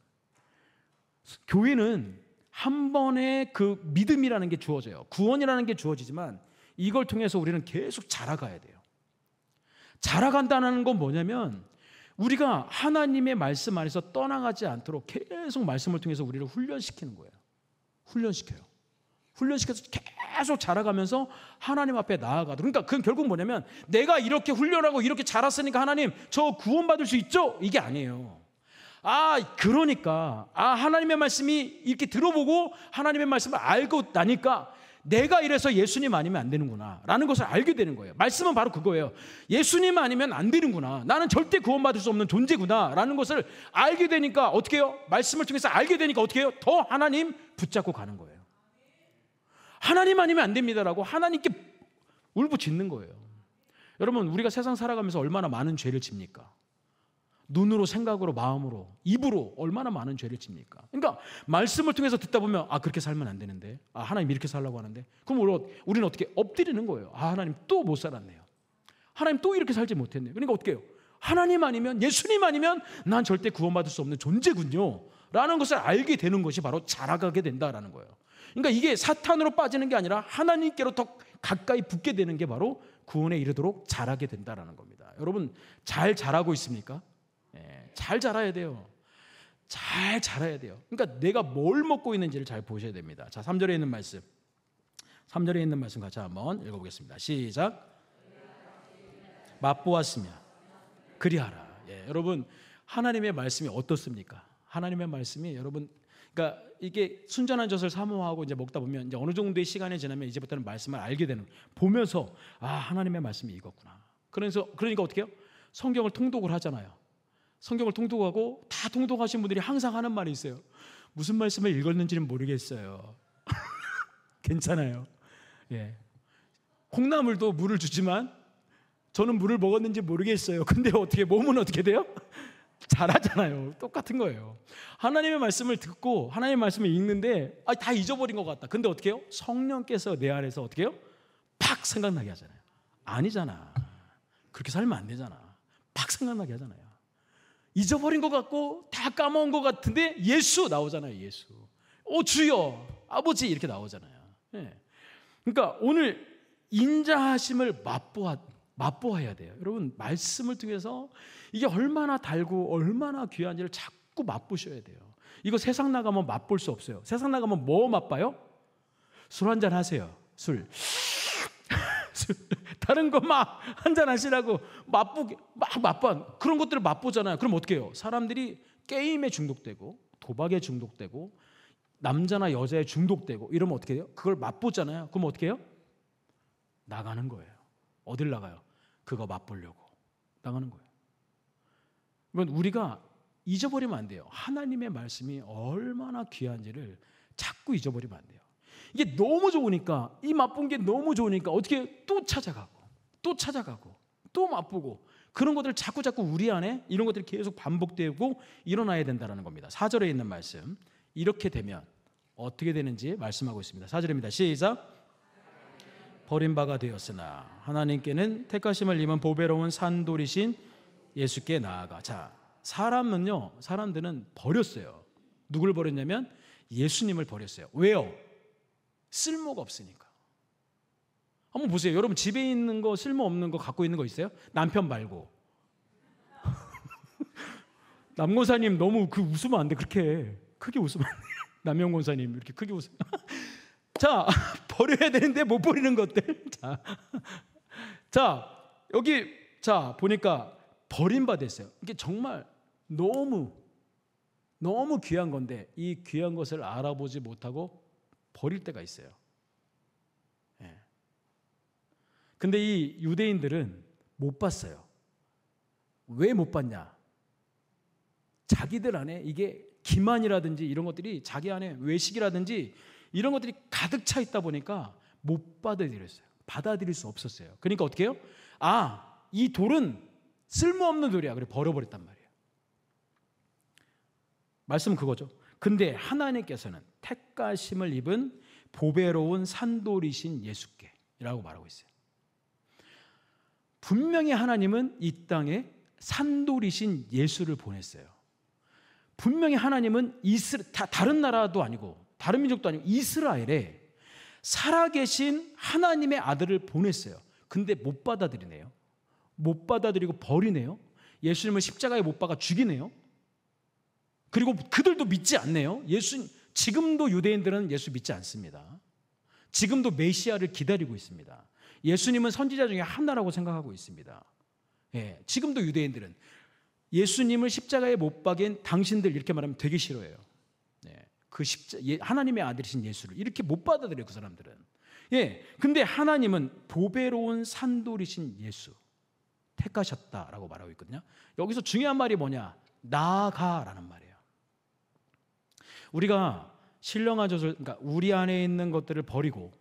교회는 한 번에 그 믿음이라는 게 주어져요. 구원이라는 게 주어지지만 이걸 통해서 우리는 계속 자라가야 돼요. 자라간다는 건 뭐냐면 우리가 하나님의 말씀 안에서 떠나가지 않도록 계속 말씀을 통해서 우리를 훈련시키는 거예요. 훈련시켜서 계속 자라가면서 하나님 앞에 나아가도록. 그러니까 그건 결국 뭐냐면 내가 이렇게 훈련하고 이렇게 자랐으니까 하나님 저 구원받을 수 있죠? 이게 아니에요. 그러니까 하나님의 말씀이 이렇게 들어보고 하나님의 말씀을 알고 나니까 내가 이래서 예수님 아니면 안 되는구나 라는 것을 알게 되는 거예요. 말씀은 바로 그거예요. 예수님 아니면 안 되는구나, 나는 절대 구원받을 수 없는 존재구나 라는 것을 알게 되니까 어떻게 해요? 말씀을 통해서 알게 되니까 어떻게 해요? 더 하나님 붙잡고 가는 거예요. 하나님 아니면 안 됩니다라고 하나님께 울부짖는 거예요. 여러분, 우리가 세상 살아가면서 얼마나 많은 죄를 집니까? 눈으로, 생각으로, 마음으로, 입으로 얼마나 많은 죄를 집니까? 그러니까 말씀을 통해서 듣다 보면 그렇게 살면 안 되는데, 하나님 이렇게 살라고 하는데, 그럼 우리는 어떻게 엎드리는 거예요. 하나님 또 못 살았네요. 하나님 또 이렇게 살지 못했네요. 그러니까 어떻게 해요? 하나님 아니면, 예수님 아니면 난 절대 구원받을 수 없는 존재군요 라는 것을 알게 되는 것이 바로 자라가게 된다라는 거예요. 그러니까 이게 사탄으로 빠지는 게 아니라 하나님께로 더 가까이 붙게 되는 게 바로 구원에 이르도록 자라게 된다라는 겁니다. 여러분, 잘 자라고 있습니까? 잘 자라야 돼요. 잘 자라야 돼요. 그러니까 내가 뭘 먹고 있는지를 잘 보셔야 됩니다. 자, 3절에 있는 말씀. 3절에 있는 말씀 같이 한번 읽어보겠습니다. 시작. 맛보았으며 그리하라. 여러분, 하나님의 말씀이 어떻습니까? 하나님의 말씀이 여러분, 그러니까 이게 순전한 젖을 사모하고 이제 먹다 보면 이제 어느 정도의 시간이 지나면 이제부터는 말씀을 알게 되는, 보면서 하나님의 말씀이 이거구나. 그러니까 어떻게 해요? 성경을 통독을 하잖아요. 성경을 통독하고, 다 통독하신 분들이 항상 하는 말이 있어요. 무슨 말씀을 읽었는지는 모르겠어요. 괜찮아요. 콩나물도 물을 주지만 저는 물을 먹었는지 모르겠어요. 근데 어떻게, 몸은 어떻게 돼요? 잘하잖아요. 똑같은 거예요. 하나님의 말씀을 듣고 하나님의 말씀을 읽는데 다 잊어버린 것 같다. 근데 어떻게 해요? 성령께서 내 안에서 어떻게 해요? 팍 생각나게 하잖아요. 아니잖아. 그렇게 살면 안 되잖아. 팍 생각나게 하잖아요. 잊어버린 것 같고 다 까먹은 것 같은데 예수 나오잖아요. 예수. 주여, 아버지 이렇게 나오잖아요. 그러니까 오늘 인자하심을 맛보아야 돼요. 여러분, 말씀을 통해서 이게 얼마나 달고 얼마나 귀한지를 자꾸 맛보셔야 돼요. 이거 세상 나가면 맛볼 수 없어요. 세상 나가면 뭐 맛봐요? 술 한잔 하세요. 술. 다른 거 막 한잔 하시라고 맛봐. 그런 것들을 맛보잖아요. 그럼 어떻게 해요? 사람들이 게임에 중독되고 도박에 중독되고 남자나 여자에 중독되고 이러면 어떻게 해요? 그걸 맛보잖아요. 그럼 어떻게 해요? 나가는 거예요. 어딜 나가요? 그거 맛보려고 나가는 거예요. 그러면 우리가 잊어버리면 안 돼요. 하나님의 말씀이 얼마나 귀한지를 자꾸 잊어버리면 안 돼요. 이게 너무 좋으니까, 이 맛본 게 너무 좋으니까 어떻게 또 찾아가고 또 맛보고, 그런 것들을 자꾸 우리 안에 이런 것들이 계속 반복되고 일어나야 된다는 겁니다. 4절에 있는 말씀, 이렇게 되면 어떻게 되는지 말씀하고 있습니다. 4절입니다. 시작. 버림바가 되었으나 하나님께는 택하심을 입은 보배로운 산돌이신 예수께 나아가. 자, 사람들은 버렸어요. 누굴 버렸냐면 예수님을 버렸어요. 왜요? 쓸모가 없으니까. 한번 보세요. 여러분, 집에 있는 거, 쓸모없는 거 갖고 있는 거 있어요? 남편 말고. 남권사님 너무 웃으면 안 돼. 그렇게 크게 웃으면 안 돼. 남영권사님 이렇게 크게 웃으면. 자, 버려야 되는데 못 버리는 것들. 자, 여기 보니까 버림받았어요. 이게 정말 너무 귀한 건데 이 귀한 것을 알아보지 못하고 버릴 때가 있어요. 근데 이 유대인들은 못 봤어요. 왜 못 봤냐? 자기들 안에 이게 기만이라든지 이런 것들이, 자기 안에 외식이라든지 이런 것들이 가득 차 있다 보니까 못 받아들였어요. 받아들일 수 없었어요. 그러니까 어떻게 해요? 이 돌은 쓸모없는 돌이야. 그래 버려버렸단 말이에요. 말씀은 그거죠. 근데 하나님께서는 택가심을 입은 보배로운 산돌이신 예수께 라고 말하고 있어요. 분명히 하나님은 이 땅에 산돌이신 예수를 보냈어요. 분명히 하나님은 다른 나라도 아니고 다른 민족도 아니고 이스라엘에 살아계신 하나님의 아들을 보냈어요. 근데 못 받아들이네요. 못 받아들이고 버리네요. 예수님을 십자가에 못 박아 죽이네요. 그리고 그들도 믿지 않네요. 지금도 유대인들은 예수 믿지 않습니다. 지금도 메시아를 기다리고 있습니다. 예수님은 선지자 중에 하나라고 생각하고 있습니다. 예, 지금도 유대인들은 예수님을 십자가에 못 박인 당신들 이렇게 말하면 되게 싫어해요. 하나님의 아들이신 예수를 이렇게 못 받아들여요, 그 사람들은. 예, 근데 하나님은 보배로운 산돌이신 예수 택하셨다라고 말하고 있거든요. 여기서 중요한 말이 뭐냐? 나아가라는 말이에요. 우리가 신령한 젖을, 그러니까 우리 안에 있는 것들을 버리고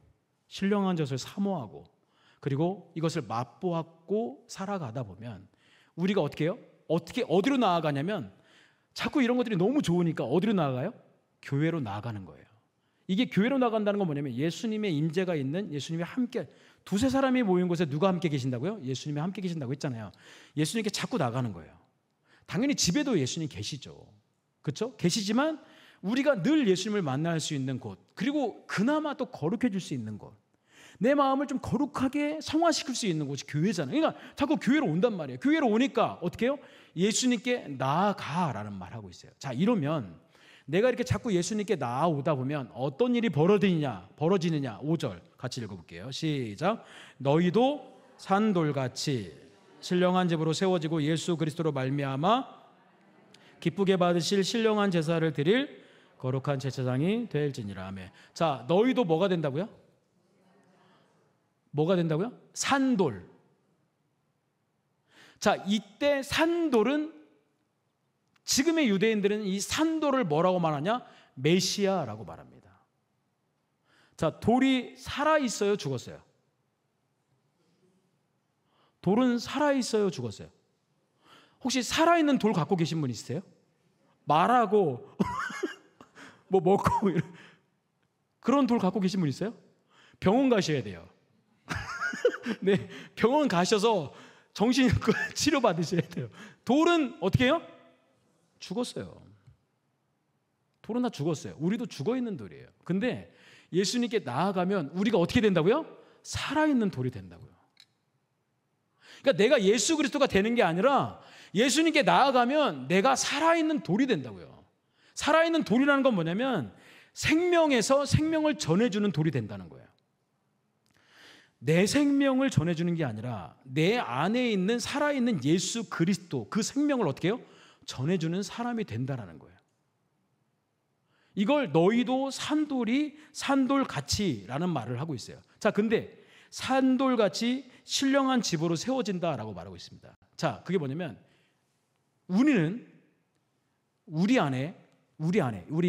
신령한 젖을 사모하고 그리고 이것을 맛보았고 살아가다 보면 우리가 어떻게 해요? 어디로 나아가냐면 자꾸 이런 것들이 너무 좋으니까 어디로 나아가요? 교회로 나아가는 거예요. 이게 교회로 나간다는 건 뭐냐면 예수님의 임재가 있는, 예수님이 함께, 두세 사람이 모인 곳에 누가 함께 계신다고요? 예수님이 함께 계신다고 했잖아요. 예수님께 자꾸 나가는 거예요. 당연히 집에도 예수님 계시죠. 그렇죠? 계시지만 우리가 늘 예수님을 만날 수 있는 곳, 그리고 그나마 또 거룩해질 수 있는 곳, 내 마음을 좀 거룩하게 성화시킬 수 있는 곳이 교회잖아요. 그러니까 자꾸 교회로 온단 말이에요. 교회로 오니까 어떻게 해요? 예수님께 나아가라는 말하고 있어요. 자, 이러면 내가 이렇게 자꾸 예수님께 나아오다 보면 어떤 일이 벌어지느냐? 5절 같이 읽어볼게요. 시작. 너희도 산돌같이 신령한 집으로 세워지고 예수 그리스도로 말미암아 기쁘게 받으실 신령한 제사를 드릴 거룩한 제사장이 될지니라. 아멘. 자, 너희도 뭐가 된다고요? 뭐가 된다고요? 산돌. 자, 이때 산돌은, 지금의 유대인들은 이 산돌을 뭐라고 말하냐? 메시아라고 말합니다. 자, 돌이 살아있어요? 죽었어요? 돌은 살아있어요? 죽었어요? 혹시 살아있는 돌 갖고 계신 분 있으세요? 말하고 뭐 먹고 그런 돌 갖고 계신 분 있어요? 병원 가셔야 돼요. 네, 병원 가셔서 정신과 치료 받으셔야 돼요. 돌은 어떻게 해요? 죽었어요. 돌은 다 죽었어요. 우리도 죽어있는 돌이에요. 근데 예수님께 나아가면 우리가 어떻게 된다고요? 살아있는 돌이 된다고요. 그러니까 내가 예수 그리스도가 되는 게 아니라 예수님께 나아가면 내가 살아있는 돌이 된다고요. 살아있는 돌이라는 건 뭐냐면 생명에서 생명을 전해주는 돌이 된다는 거예요. 내 생명을 전해주는 게 아니라 내 안에 있는 살아있는 예수 그리스도, 그 생명을 어떻게 해요? 전해주는 사람이 된다는 거예요. 이걸 너희도 산돌같이라는 말을 하고 있어요. 자, 근데 산돌같이 신령한 집으로 세워진다라고 말하고 있습니다. 자, 그게 뭐냐면 우리는 우리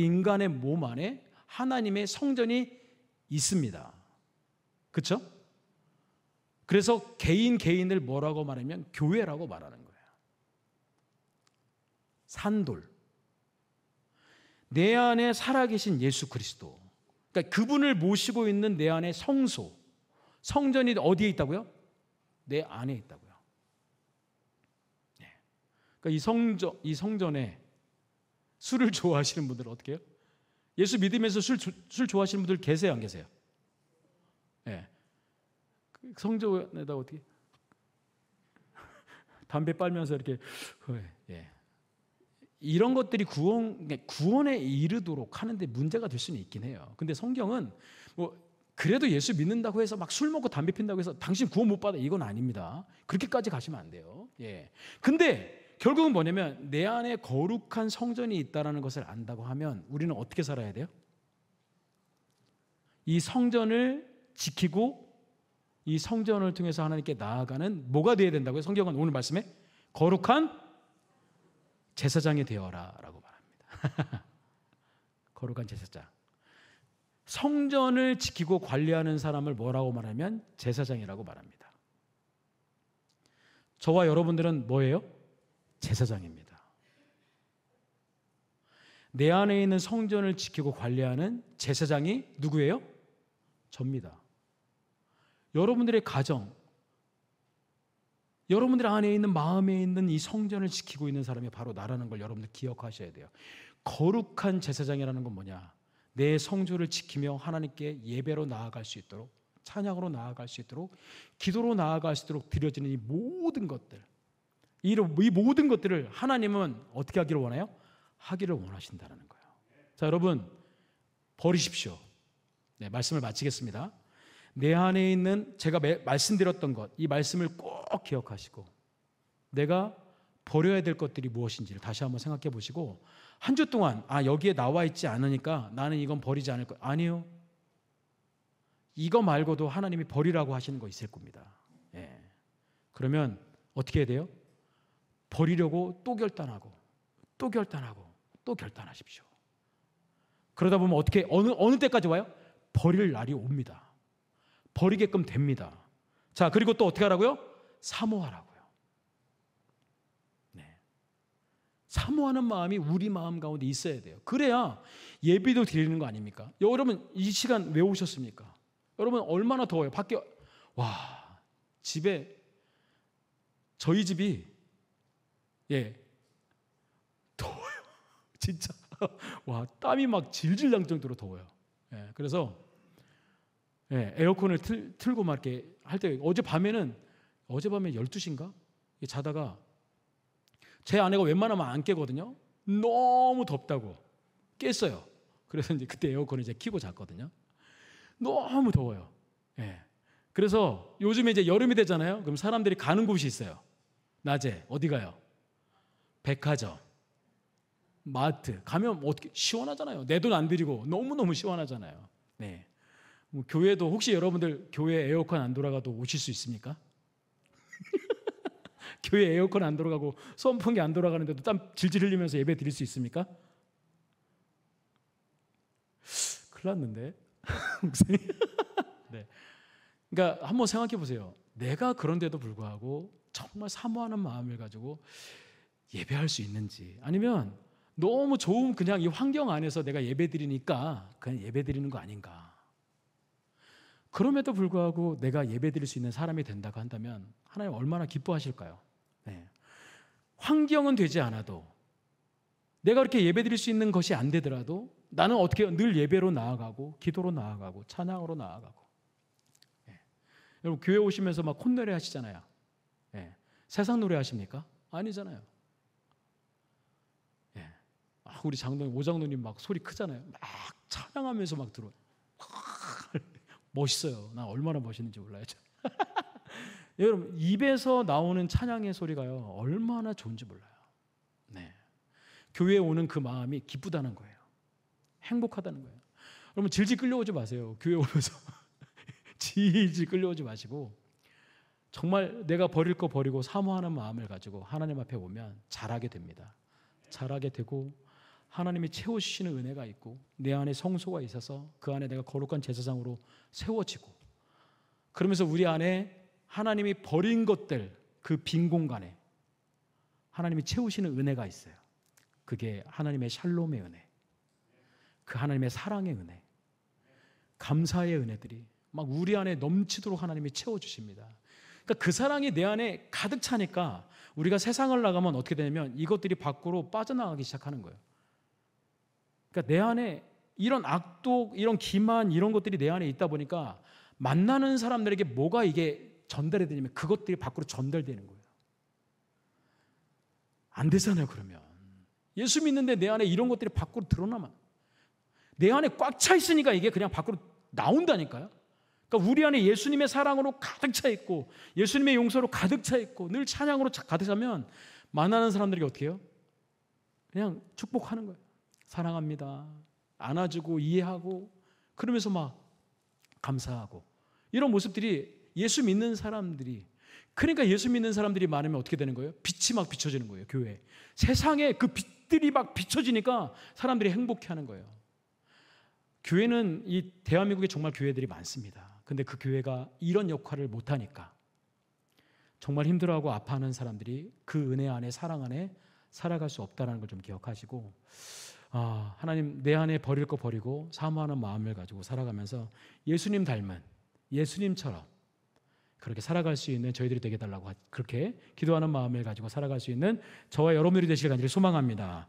인간의 몸 안에 하나님의 성전이 있습니다. 그렇죠? 그래서 개인을 뭐라고 말하면 교회라고 말하는 거예요. 산돌. 내 안에 살아계신 예수 그리스도. 그러니까 그분을 모시고 있는 내 안에 성소. 성전이 어디에 있다고요? 내 안에 있다고요. 그러니까 이 성전에 술을 좋아하시는 분들은 어떻게 해요? 예수 믿으면서 술 좋아하시는 분들 계세요, 안 계세요? 네. 성전에다 어떻게 담배 빨면서 이렇게 이런 것들이 구원에 이르도록 하는데 문제가 될 수는 있긴 해요. 근데 성경은 뭐 그래도 예수 믿는다고 해서 막 술 먹고 담배 핀다고 해서 당신 구원 못 받아, 이건 아닙니다. 그렇게까지 가시면 안 돼요. 예. 근데 결국은 뭐냐면 내 안에 거룩한 성전이 있다라는 것을 안다고 하면 우리는 어떻게 살아야 돼요? 이 성전을 지키고 이 성전을 통해서 하나님께 나아가는 뭐가 되어야 된다고요? 성경은 오늘 말씀에 거룩한 제사장이 되어라 라고 말합니다. 거룩한 제사장. 성전을 지키고 관리하는 사람을 뭐라고 말하면 제사장이라고 말합니다. 저와 여러분들은 뭐예요? 제사장입니다. 내 안에 있는 성전을 지키고 관리하는 제사장이 누구예요? 접니다. 여러분들의 가정, 여러분들 안에 있는 마음에 있는 이 성전을 지키고 있는 사람이 바로 나라는 걸 여러분들 기억하셔야 돼요. 거룩한 제사장이라는 건 뭐냐? 내 성조를 지키며 하나님께 예배로 나아갈 수 있도록, 찬양으로 나아갈 수 있도록, 기도로 나아갈 수 있도록 드려지는 이 모든 것들, 이 모든 것들을 하나님은 어떻게 하기를 원해요? 하기를 원하신다는 거예요. 자, 여러분 버리십시오. 네, 말씀을 마치겠습니다. 내 안에 있는 제가 말씀드렸던 것, 이 말씀을 꼭 기억하시고 내가 버려야 될 것들이 무엇인지를 다시 한번 생각해 보시고, 한 주 동안 여기에 나와 있지 않으니까 나는 이건 버리지 않을 것. 아니요. 이거 말고도 하나님이 버리라고 하시는 거 있을 겁니다. 예. 그러면 어떻게 해야 돼요? 버리려고 또 결단하고 또 결단하고 또 결단하십시오. 그러다 보면 어떻게 어느 때까지 와요? 버릴 날이 옵니다. 버리게끔 됩니다. 자, 그리고 또 어떻게 하라고요? 사모하라고요. 네. 사모하는 마음이 우리 마음 가운데 있어야 돼요. 그래야 예비도 드리는 거 아닙니까? 여러분 이 시간 왜 오셨습니까? 여러분 얼마나 더워요. 밖에 집에 저희 집이 더워요. 진짜 땀이 막 질질 날 정도로 더워요. 그래서 에어컨을 틀고 막 이렇게 할 때, 어젯밤에 12시인가 자다가 제 아내가 웬만하면 안 깨거든요. 너무 덥다고 깼어요. 그래서 이제 그때 에어컨을 이제 켜고 잤거든요. 너무 더워요. 그래서 요즘에 이제 여름이 되잖아요. 그럼 사람들이 가는 곳이 있어요. 낮에 어디 가요? 백화점, 마트 가면 어떻게 시원하잖아요. 내 돈 안 들이고 너무너무 시원하잖아요. 네. 교회도 혹시 여러분들 교회 에어컨 안 돌아가도 오실 수 있습니까? 교회 에어컨 안 돌아가고 선풍기 안 돌아가는데도 땀 질질 흘리면서 예배 드릴 수 있습니까? 큰일 났는데. 네. 그러니까 한번 생각해 보세요. 내가 그런데도 불구하고 정말 사모하는 마음을 가지고 예배할 수 있는지, 아니면 너무 좋은 그냥 이 환경 안에서 내가 예배 드리니까 그냥 예배 드리는 거 아닌가. 그럼에도 불구하고 내가 예배 드릴 수 있는 사람이 된다고 한다면 하나님 얼마나 기뻐하실까요? 네. 환경은 되지 않아도, 내가 그렇게 예배 드릴 수 있는 것이 안 되더라도 나는 어떻게 늘 예배로 나아가고 기도로 나아가고 찬양으로 나아가고. 여러분 교회 오시면서 막 콧노래 하시잖아요. 세상 노래 하십니까? 아니잖아요. 우리 오장로님 막 소리 크잖아요. 막 찬양하면서 막 들어요. 멋있어요. 나 얼마나 멋있는지 몰라요. 여러분 입에서 나오는 찬양의 소리가요 얼마나 좋은지 몰라요. 네. 교회에 오는 그 마음이 기쁘다는 거예요. 행복하다는 거예요. 여러분 질질 끌려오지 마세요. 교회 오면서 질질 끌려오지 마시고 정말 내가 버릴 거 버리고 사모하는 마음을 가지고 하나님 앞에 오면 잘하게 됩니다. 잘하게 되고 하나님이 채워주시는 은혜가 있고 내 안에 성소가 있어서 그 안에 내가 거룩한 제사장으로 세워지고, 그러면서 우리 안에 하나님이 버린 것들, 그 빈 공간에 하나님이 채우시는 은혜가 있어요. 그게 하나님의 샬롬의 은혜, 그 하나님의 사랑의 은혜, 감사의 은혜들이 막 우리 안에 넘치도록 하나님이 채워주십니다. 그러니까 그 사랑이 내 안에 가득 차니까 우리가 세상을 나가면 어떻게 되냐면 이것들이 밖으로 빠져나가기 시작하는 거예요. 그러니까 내 안에 이런 악독, 이런 기만, 이런 것들이 내 안에 있다 보니까 만나는 사람들에게 뭐가 이게 전달이 되냐면 그것들이 밖으로 전달되는 거예요. 안 되잖아요. 그러면 예수 믿는데 내 안에 이런 것들이 밖으로 드러나면, 내 안에 꽉 차 있으니까 이게 그냥 밖으로 나온다니까요. 그러니까 우리 안에 예수님의 사랑으로 가득 차 있고 예수님의 용서로 가득 차 있고 늘 찬양으로 가득 차면 만나는 사람들에게 어떻게 해요? 그냥 축복하는 거예요. 사랑합니다. 안아주고 이해하고 그러면서 막 감사하고, 이런 모습들이 예수 믿는 사람들이, 그러니까 예수 믿는 사람들이 많으면 어떻게 되는 거예요? 빛이 막 비춰지는 거예요. 교회 세상에 그 빛들이 막 비춰지니까 사람들이 행복해하는 거예요. 교회는 이 대한민국에 정말 교회들이 많습니다. 근데 그 교회가 이런 역할을 못하니까 정말 힘들어하고 아파하는 사람들이 그 은혜 안에, 사랑 안에 살아갈 수 없다는 걸 좀 기억하시고, 하나님 내 안에 버릴 거 버리고 사모하는 마음을 가지고 살아가면서 예수님 닮은, 예수님처럼 그렇게 살아갈 수 있는 저희들이 되게 달라고 그렇게 기도하는 마음을 가지고 살아갈 수 있는 저와 여러분들이 되시길 간절히 소망합니다.